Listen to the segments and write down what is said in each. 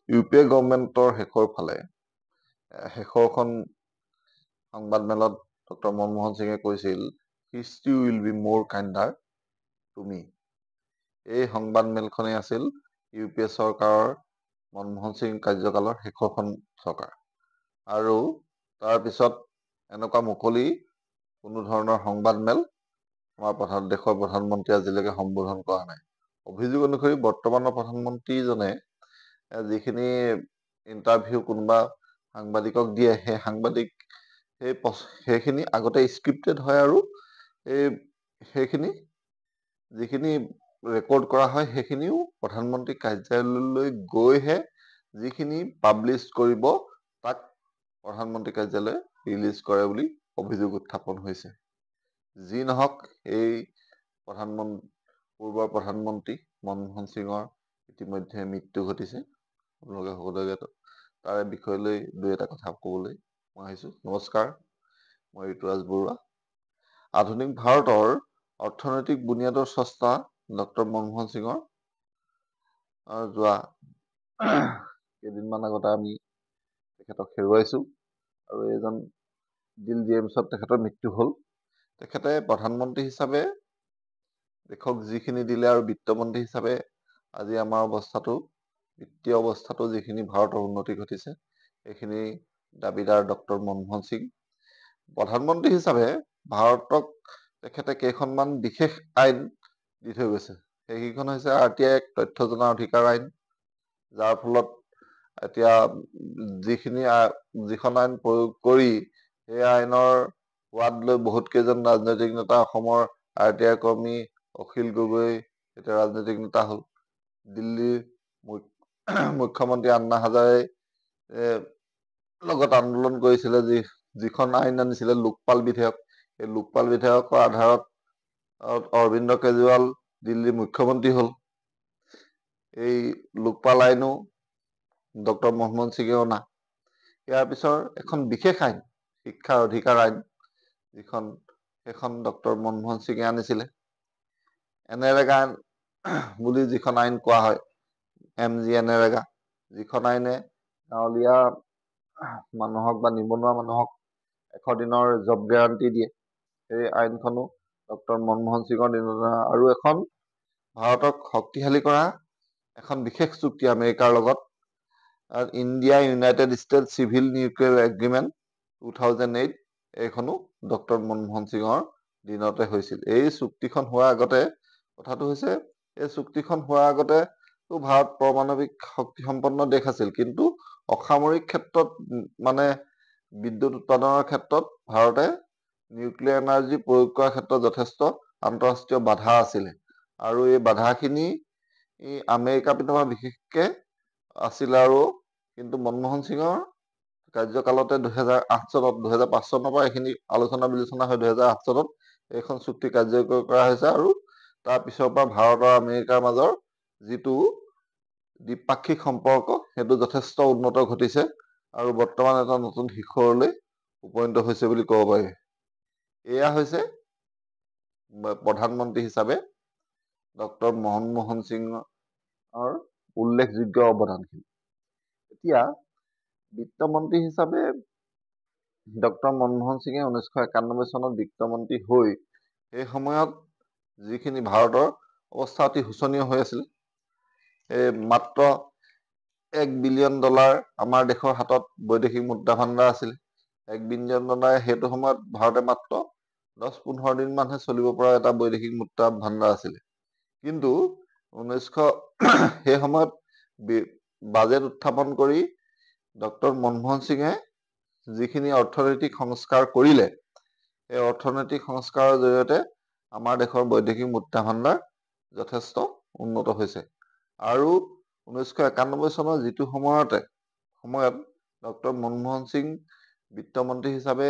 UPA গভৰ্ণমেণ্টৰ শেষৰ ফালে শেষৰখন সংবাদমেলত ডক্টৰ মনমোহন সিঙে কৈছিল, হিষ্ট্ৰী উইল বি মোৰ কাইণ্ডাৰ টু মি। এই সংবাদমেলখনেই আছিল ইউপিএ চৰকাৰৰ মনমোহন সিং কাৰ্যকালৰ শেষৰখন চৰকাৰ। আৰু তাৰপিছত এনেকুৱা মুকলি কোনো ধৰণৰ সংবাদমেল আমাৰ দেশৰ প্ৰধানমন্ত্ৰী আজিলৈকে সম্বোধন কৰা নাই। অভিযোগ অনুসৰি বৰ্তমানৰ প্ৰধানমন্ত্ৰীজনে যিখিনি ইণ্টাৰভিউ কোনোবা সাংবাদিকক দিয়ে, সেইখিনি আগতে স্ক্ৰিপ্টেড হয়, আৰু সেইখিনি যিখিনি ৰেকৰ্ড কৰা হয় সেইখিনিও প্ৰধানমন্ত্ৰী কাৰ্যালয়লৈ গৈহে যিখিনি পাব্লিছ কৰিব তাক প্ৰধানমন্ত্ৰী কাৰ্যালয়ে ৰিলিজ কৰে বুলি অভিযোগ উত্থাপন হৈছে। যি নহওক, এই পূৰ্বৰ প্ৰধানমন্ত্ৰী মনমোহন সিঙৰ ইতিমধ্যে মৃত্যু ঘটিছে। আপোনালোকে সকলোৱে তাৰে বিষয় লৈ দুই এটা কথা ক'বলৈ মই আহিছোঁ। নমস্কাৰ, মই ঋতুৰাজ বৰুৱা। আধুনিক ভাৰতৰ অৰ্থনৈতিক বুনিয়াদৰ স্ৰষ্টা ডক্টৰ মনমোহন সিঙৰ যোৱা কেইদিনমান আগতে আমি তেখেতক হেৰুৱাইছোঁ, আৰু এজন দিল জেমছত তেখেতৰ মৃত্যু হ'ল। তেখেতে প্ৰধানমন্ত্ৰী হিচাপে দেশক যিখিনি দিলে, আৰু বিত্তমন্ত্ৰী হিচাপে আজি আমাৰ বিত্তীয় অৱস্থাটো যিখিনি ভাৰতৰ উন্নতি ঘটিছে, এইখিনি দাবীদাৰ ডক্টৰ মনমোহন সিং। প্ৰধানমন্ত্ৰী হিচাপে ভাৰতক তেখেতে কেইখনমান বিশেষ আইন দি থৈ গৈছে। সেইকেইখন হৈছে RTI এক্ট, তথ্য জনাৰ অধিকাৰ আইন, যাৰ ফলত এতিয়া যিখন আইন প্ৰয়োগ কৰি সেই আইনৰ সোৱাদ লৈ বহুত কেইজন ৰাজনৈতিক নেতা, অসমৰ RTI কৰ্মী অখিল গগৈ এতিয়া ৰাজনৈতিক নেতা হ'ল। দিল্লীৰ মুখ্যমন্ত্ৰী আন্না হাজাৰে লগত আন্দোলন কৰিছিলে, যিখন আইন আনিছিলে লোকপাল বিধেয়ক, এই লোকপাল বিধেয়কৰ আধাৰত অৰবিন্দ কেজৰিৱাল দিল্লীৰ মুখ্যমন্ত্ৰী হ'ল। এই লোকপাল আইনো ডক্টৰ মনমোহন সিঙে অনা। ইয়াৰ পিছৰ এখন বিশেষ আইন, শিক্ষাৰ অধিকাৰ আইন, সেইখন ডক্টৰ মনমোহন সিঙে আনিছিলে। এনৰেগা বুলি যিখন আইন কোৱা হয়, MG এনৰেগা, যিখন আইনে গাঁৱলীয়া মানুহক বা নিবনুৱা মানুহক 100 দিনৰ জব গেৰাণ্টি দিয়ে, সেই আইনখনো ডক্টৰ মনমোহন সিঙৰ দিনত। আৰু এখন ভাৰতক শক্তিশালী কৰা এখন বিশেষ চুক্তি আমেৰিকাৰ লগত, India United State civil nuclear agreement 2008, এইখনো ডক্টৰ মনমোহন সিঙৰ দিনতে হৈছিল। এই চুক্তিখন হোৱাৰ আগতে কথাটো হৈছে, এই চুক্তিখন হোৱাৰ আগতে ভাৰত পাৰমাণৱিক শক্তিসম্পন্ন দেশ আছিল, কিন্তু অসামৰিক ক্ষেত্ৰত মানে বিদ্যুৎ উৎপাদনৰ ক্ষেত্ৰত ভাৰতে নিউক্লিয়াৰ এনাৰ্জি প্ৰয়োগ কৰাৰ ক্ষেত্ৰত যথেষ্ট আন্তঃৰাষ্ট্ৰীয় বাধা আছিলে। আৰু এই বাধাখিনি আমেৰিকা পিনৰ পৰা বিশেষকে আছিলে। আৰু কিন্তু মনমোহন সিঙৰ কাৰ্যকালতে 2008 চনত, 2005 চনৰ পৰা এইখিনি আলোচনা বিলোচনা হৈ 2008 চনত এইখন চুক্তি কাৰ্যকৰী কৰা হৈছে। আৰু তাৰ পিছৰ পৰা ভাৰত আৰু আমেৰিকাৰ মাজৰ যিটো দ্বিপাক্ষিক সম্পৰ্ক, সেইটো যথেষ্ট উন্নত ঘটিছে, আৰু বৰ্তমান এটা নতুন শিখৰলৈ উপনীত হৈছে বুলি ক'ব পাৰি। এয়া হৈছে প্ৰধানমন্ত্ৰী হিচাপে ডক্টৰ মনমোহন সিঙৰ উল্লেখযোগ্য অৱদানখিনি। এতিয়া বিত্তমন্ত্ৰী হিচাপে ডক্টৰ মনমোহন সিঙে 1991 চনত বিত্তমন্ত্ৰী হৈ সেই সময়ত যিখিনি ভাৰতৰ অৱস্থা অতি শোচনীয় হৈ আছিল, মাত্ৰ $1 বিলিয়ন আমাৰ দেশৰ হাতত বৈদেশিক মুদ্ৰা ভাণ্ডাৰ আছিল। $1 বিলিয়ন সেইটো সময়ত ভাৰতে মাত্ৰ 10-15 দিন মানহে চলিব পৰা এটা বৈদেশিক মুদ্ৰা ভাণ্ডাৰ আছিলে। কিন্তু সেই সময়ত বাজেট উত্থাপন কৰি ডক্টৰ মনমোহন সিঙে যিখিনি অৰ্থনৈতিক সংস্কাৰ কৰিলে, এই অৰ্থনৈতিক সংস্কাৰৰ জৰিয়তে আমাৰ দেশৰ বৈদেশিক মুদ্ৰা ভাণ্ডাৰ যথেষ্ট উন্নত হৈছে। আৰু 1991 চনৰ যিটো সময়ত ডক্টৰ মনমোহন সিং বিত্তমন্ত্ৰী হিচাপে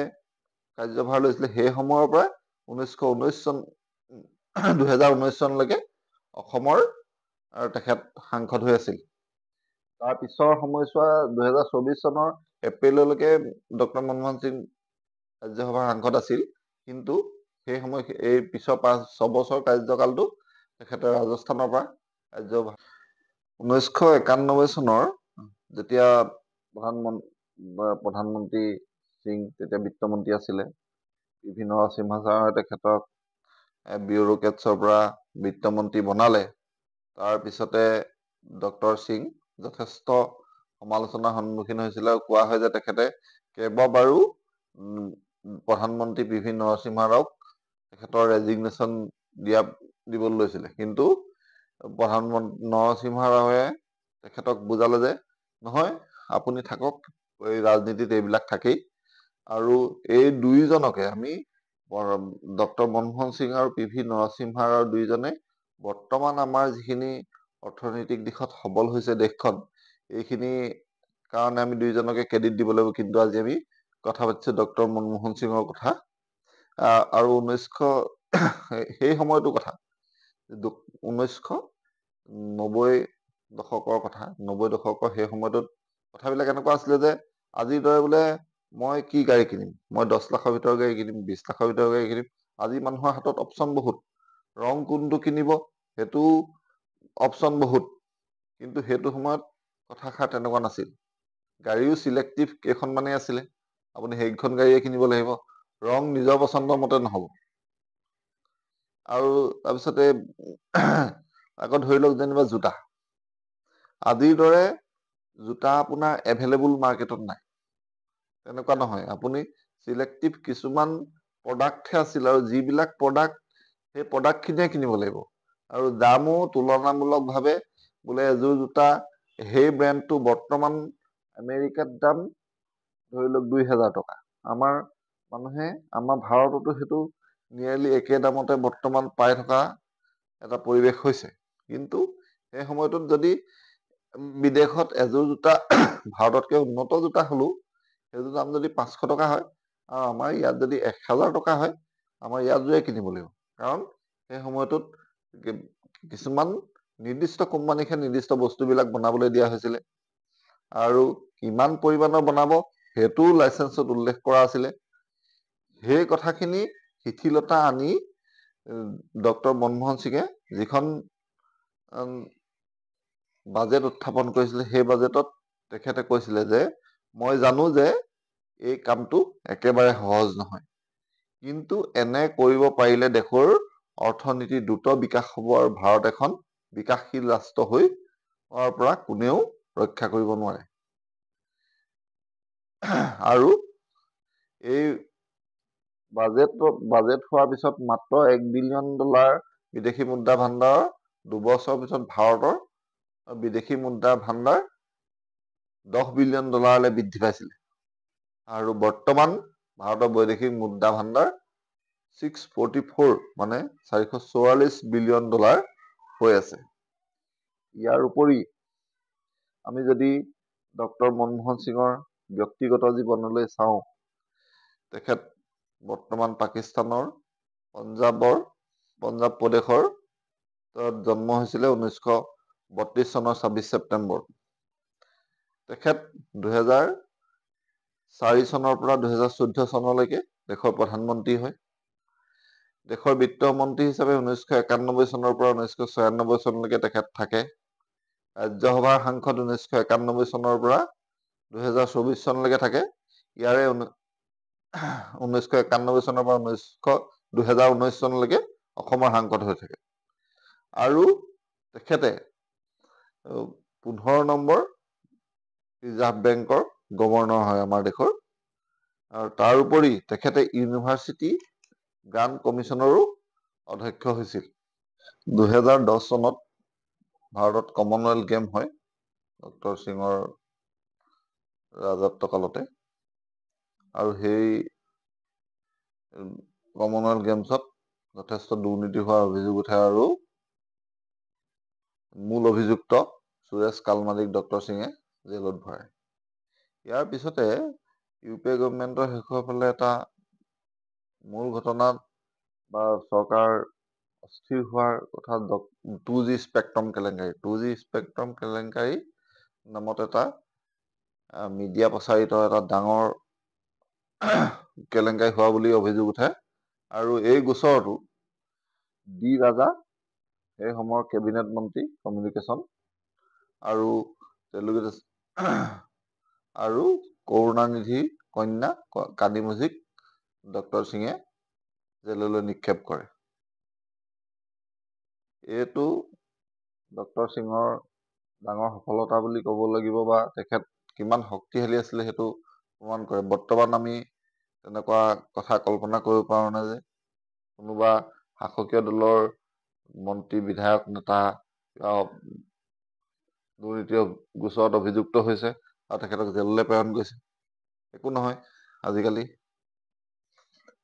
কাৰ্যভাৰ লৈছিলে, সেই সময়ৰ পৰা 2019 চনলৈকে অসমৰ তেখেত সাংসদ হৈ আছিল। তাৰ পিছৰ সময়ছোৱা 2024 চনৰ এপ্ৰিললৈকে ডক্টৰ মনমোহন সিং ৰাজ্যসভাৰ সাংসদ আছিল। কিন্তু এই পিছৰ 5-6 বছৰ কাৰ্যকালটো তেখেতে ৰাজস্থানৰ পৰা 1991 চনৰ যেতিয়া প্ৰধানমন্ত্ৰী সিং তেতিয়া বিত্তমন্ত্ৰী আছিলে, পি.ভি. নৰসিম্হা ছাৰে তেখেতক বিউৰোক্ৰেটছৰ পৰা বিত্তমন্ত্ৰী বনালে। তাৰপিছতে ডক্টৰ সিং যথেষ্ট সমালোচনাৰ সন্মুখীন হৈছিলে আৰু কোৱা হয় যে তেখেতে কেইবাবাৰো প্ৰধানমন্ত্ৰী পি.ভি. নৰসিম্হা ৰাওক তেখেতৰ ৰেজিগনেশ্যন দিবলৈ লৈছিলে, কিন্তু প্ৰধানমন্ত্ৰী নৰসিম্হা ৰাৱে তেখেতক বুজালে যে নহয়, আপুনি থাকক, এই ৰাজনীতিত এইবিলাক থাকেই। আৰু এই দুইজনকে আমি ডক্টৰ মনমোহন সিং আৰু পি.ভি. নৰসিম্হা ৰাও দুইজনে বৰ্তমান আমাৰ যিখিনি অৰ্থনৈতিক দিশত সবল হৈছে দেশখন, এইখিনি কাৰণে আমি দুইজনকে ক্ৰেডিট দিব লাগিব। কিন্তু আজি আমি কথা পাতিছো ডক্টৰ মনমোহন সিঙৰ কথা। আৰু সেই সময়টোৰ কথা 1990 দশকৰ কথা। 90 দশকৰ সেই সময়টোত কথাবিলাক এনেকুৱা আছিলে যে আজিৰ দৰে বোলে মই কি গাড়ী কিনিম, মই 10 লাখৰ ভিতৰৰ গাড়ী কিনিম, 20 লাখৰ ভিতৰৰ গাড়ী কিনিম। আজি মানুহৰ হাতত অপচন বহুত, ৰং কোনটো কিনিব সেইটো অপচন বহুত। কিন্তু সেইটো সময়ত কথাষাৰ তেনেকুৱা নাছিল। গাড়ীও চিলেক্টিভ কেইখনমানেই আছিলে, আপুনি সেইখন গাড়ীয়ে কিনিব লাগিব, ৰং নিজৰ পচন্দৰ মতে নহ'ব। আৰু তাৰপিছতে আকৌ ধৰি লওক যেনিবা জোতা, আজিৰ দৰে জোতা আপোনাৰ এভেইলেবল মাৰ্কেটত নাই, তেনেকুৱা নহয়। আপুনি চিলেক্টিভ কিছুমান প্ৰডাক্টহে আছিল, আৰু যিবিলাক প্ৰডাক্ট সেই প্ৰডাক্টখিনিয়ে কিনিব লাগিব। আৰু দামো তুলনামূলকভাৱে বোলে এযোৰ জোতা সেই ব্ৰেণ্ডটো বৰ্তমান আমেৰিকাত দাম ধৰি লওক 2000 টকা। আমাৰ মানুহে আমাৰ ভাৰততো সেইটো নিয়েৰলি একে দামতে বৰ্তমান পাই থকা এটা পৰিৱেশ হৈছে। কিন্তু সেই সময়টোত যদি বিদেশত এযোৰ জোতা ভাৰততকৈ উন্নত জোতা হলেও সেইযোৰ দাম যদি 500 টকা হয়, আৰু আমাৰ ইয়াত যদি 1000 টকা হয়, আমাৰ ইয়াত যোৰে কিনিব লাগিব। কাৰণ সেই সময়টোত কিছুমান নিৰ্দিষ্ট কোম্পানীকহে নিৰ্দিষ্ট বস্তুবিলাক বনাবলৈ দিয়া হৈছিলে, আৰু কিমান পৰিমাণৰ বনাব সেইটোও লাইচেন্সত উল্লেখ কৰা আছিলে। সেই কথাখিনি শিথিলতা আনি ডক্টৰ মনমোহন সিঙে যিখন বাজেট উত্থাপন কৰিছিলে, সেই বাজেটত তেখেতে কৈছিলে যে মই জানো যে এই কামটো একেবাৰে সহজ নহয়, কিন্তু এনে কৰিব পাৰিলে দেশৰ অৰ্থনীতি দ্ৰুত বিকাশ হ'ব আৰু ভাৰত এখন বিকাশশীল ৰাষ্ট্ৰ হৈ পৰা কোনেও ৰক্ষা কৰিব নোৱাৰে। আৰু এই বাজেট হোৱাৰ পিছত মাত্ৰ $1 বিলিয়ন বিদেশী মুদ্ৰা ভাণ্ডাৰৰ 2 বছৰৰ পিছত ভাৰতৰ বিদেশী মুদ্ৰা ভাণ্ডাৰ $10 বিলিয়ন বৃদ্ধি পাইছিলে। আৰু বৰ্তমান ভাৰতৰ বৈদেশিক মুদ্ৰা ভাণ্ডাৰ 644 মানে $444 বিলিয়ন হৈ আছে। ইয়াৰ উপৰি আমি যদি ডক্টৰ মনমোহন সিঙৰ ব্যক্তিগত জীৱনলৈ চাওঁ, তেখেত বৰ্তমান পাকিস্তানৰ পঞ্জাৱ প্ৰদেশৰ জন্ম হৈছিলে 1932 চনৰ 26 ছেপ্টেম্বৰত। তেখেত 2004 চনৰ পৰা 2014 চনলৈকে দেশৰ প্ৰধানমন্ত্ৰী হয়। দেশৰ বিত্তমন্ত্ৰী হিচাপে 1991 চনৰ পৰা 1996 চনলৈকে তেখেত থাকে। ৰাজ্যসভাৰ সাংসদ 1991 চনৰ পৰা 2024 চনলৈকে থাকে। ইয়াৰে 1991 চনৰ পৰা 2019 চনলৈকে অসমৰ সাংসদ হৈ থাকে। আৰু তেখেতে 15 নম্বৰ ৰিজাৰ্ভ বেংকৰ গভৰ্ণৰ হয় আমাৰ দেশৰ। আৰু তাৰ উপৰি তেখেতে ইউনিভাৰ্চিটি গ্ৰাণ্ট কমিশ্যনৰো অধ্যক্ষ হৈছিল। 2010 চনত ভাৰতত কমনৱেলথ গেম হয় ডক্টৰ সিঙৰ ৰাজত্ব কালতে, আৰু সেই কমনৱেলথ গেমছত যথেষ্ট দুৰ্নীতি হোৱাৰ অভিযোগ উঠে, আৰু মূল অভিযুক্ত সুৰেশ কালমালিক ডক্টৰ সিঙে জেলত ভৰাই। ইয়াৰ পিছতে ইউপিএ গভৰ্ণমেণ্টৰ শেষৰ ফালে এটা মূল ঘটনা বা চৰকাৰ অস্থিৰ হোৱাৰ কথা 2G স্পেক্ট্ৰাম কেলেংকাৰী। 2G স্পেক্ট্ৰাম কেলেংকাৰী নামত এটা মিডিয়া প্ৰচাৰিত এটা ডাঙৰ কেলেংকাৰী হোৱা বুলি অভিযোগ উঠে। আৰু এই গোচৰটো ডি ৰাজা, সেই সময়ৰ কেবিনেট মন্ত্ৰী কমিউনিকেশ্যন, আৰু আৰু কৰুণানিধি কন্যা কানিমোঝিক ডক্টৰ সিঙে জেললৈ নিক্ষেপ কৰে। এইটো ডক্টৰ সিঙৰ ডাঙৰ সফলতা বুলি ক'ব লাগিব, বা তেখেত কিমান শক্তিশালী আছিলে সেইটো প্ৰমাণ কৰে। বৰ্তমান আমি তেনেকুৱা কথা কল্পনা কৰিব পাৰো নে যে কোনোবা শাসকীয় দলৰ মন্ত্ৰী, বিধায়ক, নেতা দুৰ্নীতিৰ গোচৰত অভিযুক্ত হৈছে আৰু তেখেতক জেললৈ প্ৰেৰণ কৰিছে? একো নহয়। আজিকালি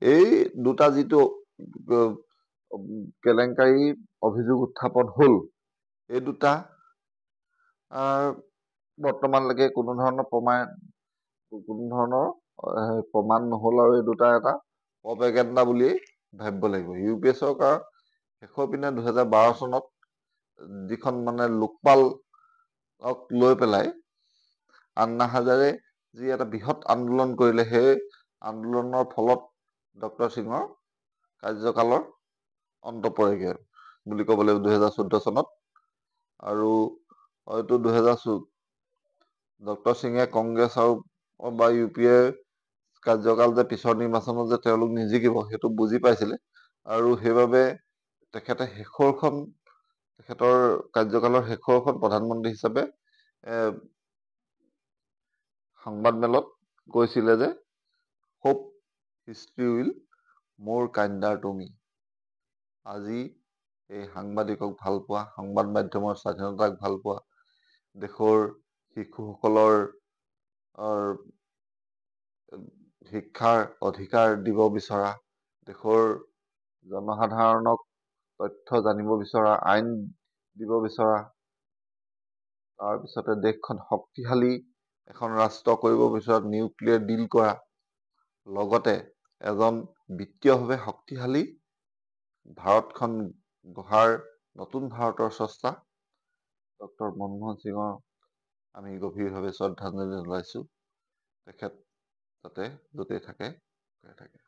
এই দুটা যিটো কেলেংকাৰী অভিযোগ উত্থাপন হ'ল, এই দুটা বৰ্তমানলৈকে কোনো ধৰণৰ প্ৰমাণ নহ'ল, আৰু এই দুটা এটা প্ৰপেগেণ্ডা বুলিয়েই ভাবিব লাগিব। ইউ পি এ চৰকাৰ শেষৰ পিনে 2012 চনত যিখন লোকপালক লৈ পেলাই আন্না হাজাৰে যি এটা বৃহৎ আন্দোলন কৰিলে, সেই আন্দোলনৰ ফলত ডক্টৰ সিঙৰ কাৰ্যকালৰ অন্ত পৰেগৈ বুলি ক'ব লাগিব 2014 চনত। আৰু হয়তো ডক্টৰ সিঙে কংগ্ৰেছ বা ইউ পি এ কাৰ্যকাল যে পিছৰ নিৰ্বাচনত যে তেওঁলোক নিজিকিব সেইটো বুজি পাইছিলে, আৰু সেইবাবে তেখেতৰ কাৰ্যকালৰ শেষৰখন প্ৰধানমন্ত্ৰী হিচাপে সংবাদমেলত কৈছিলে যে হোপ হিষ্ট্ৰী উইল মোৰ কাইণ্ডাৰ টু মি। আজি এই সাংবাদিকক ভাল পোৱা, সংবাদ মাধ্যমৰ স্বাধীনতাক ভাল পোৱা, দেশৰ শিশুসকলৰ শিক্ষাৰ অধিকাৰ দিব বিচৰা, দেশৰ জনসাধাৰণক তথ্য জানিব বিচৰা, আইন দিব বিচৰা, তাৰপিছতে দেশখন শক্তিশালী এখন ৰাষ্ট্ৰ কৰিব বিচৰা, নিউক্লিয়াৰ ডিল কৰা, লগতে এজন বিত্তীয়ভাৱে শক্তিশালী ভাৰতখন গঢ়াৰ নতুন ভাৰতৰ স্ৰষ্টা ডক্টৰ মনমোহন সিঙৰ আমি গভীৰভাৱে শ্ৰদ্ধাঞ্জলি জনাইছোঁ। তেখেত যাতে য'তেই থাকে থাকে।